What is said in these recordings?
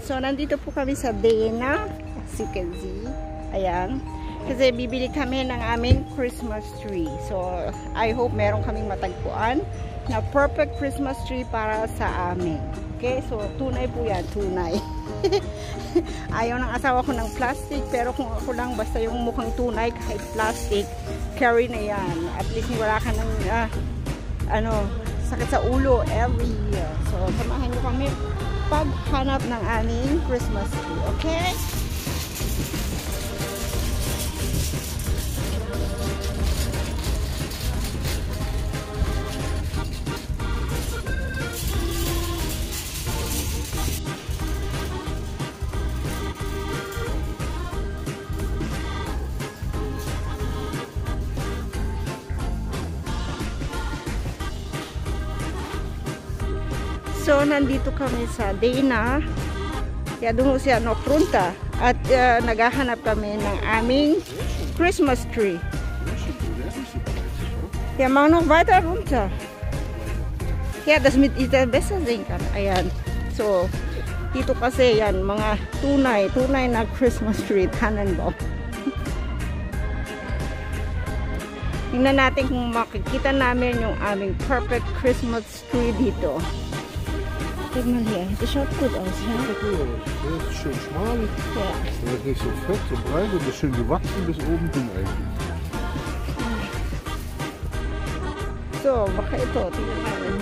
So, nandito po kami sa Dana, as you can see. Ayan. Kasi bibili kami ng aming Christmas tree. So, I hope meron kaming matagpuan na perfect Christmas tree para sa amin. Okay? So, tunay po yan. Tunay. Ayaw ng asawa ko ng plastic. Pero kung ako lang, basta yung mukhang tunay, kahit plastic, carry na yan. At least wala ka ng, sakit sa ulo every year. So, samahan nyo kami paghanap ng aming Christmas tree. Okay? So, nandito kami sa Dana. Kaya doon siya punta. At naghahanap kami ng aming Christmas tree. Ja, mach noch weiter runter. Ja, das mit ihr besser sehen kann. Ayan. So, dito kasi yan, mga tunay na Christmas tree, Tannenbaum. Tingnan natin kung makikita namin yung aming perfect Christmas tree dito. Guck mal hier, das schaut gut aus, ja? Der ist schön schmal, Ja. der ist nicht so fett, so breit und ist schön gewachsen bis oben hin eigentlich. So, baka ito, tingnan namin.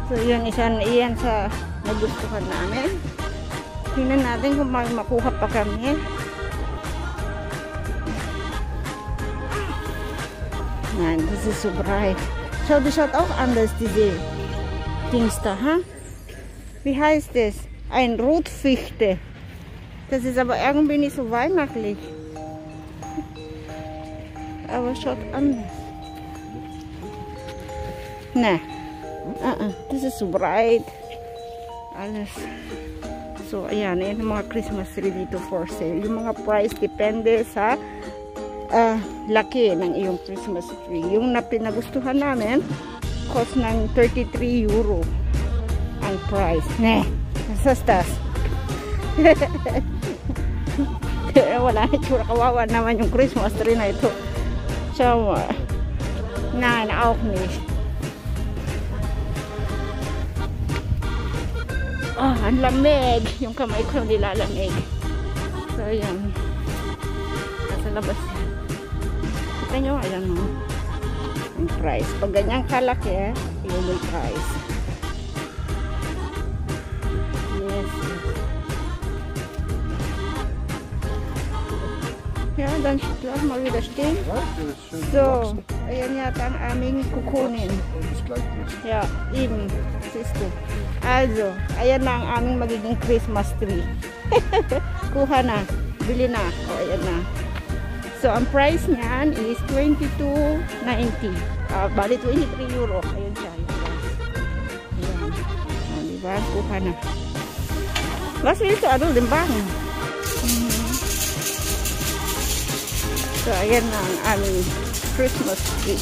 So, yun, iyan sa nagustuhan namin. Tingnan natin kung may makuha pa kami. Nein, das ist so breit. Schau, das schaut auch anders, diese Dings da, ha? Wie heißt das? Ein Rotfichte. Das ist aber irgendwie nicht so weihnachtlich. Aber schaut anders. Ne. Das ist so breit. Alles. So, ayan. Ayan yung mga Christmas tree dito for sale. Yung mga price depende sa laki ng iyong Christmas tree. Yung na pinagustuhan namin, cost ng 33 euro ang price. Ne. Nasastas. Wala na itsura. Kawawa naman yung Christmas tree na ito. So, nein, auch nicht. Oh, ang lamig. Yung kamay ko nilalamig. So, yan. Nasa labas yan. Kita nyo, ayan mo. Ang price. Pag ganyang kalaki, yun yung price. Yes. Ja, dann lass mal wieder stehen. So, ayan yata ang aming kukunin. Ja, eben. Siehst du. Also, ayan na ang aming magiging Christmas tree. Kuha na. bili na. O, ayan na. So, ang price niyan is 22.90. Bali, 23 euro. Ayan siya. Ayan. O, diba? Kuha na. Last week ito, ano, limbang. So, ayan na ang aming Christmas tree.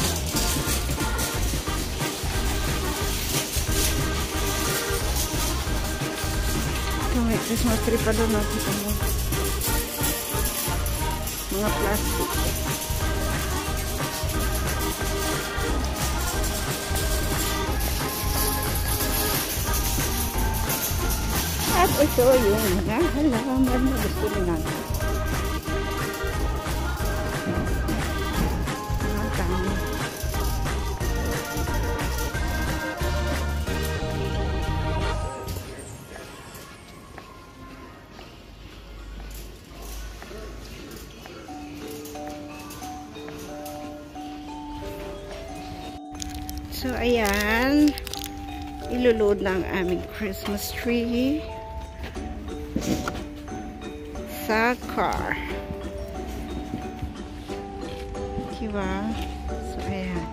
So, may Christmas tree pa doon natin. Mga plastic. At ito yung mga halaman na gusto nila. So, ayan. Iluluod na ang aming Christmas tree sa car. Diba? So, ayan.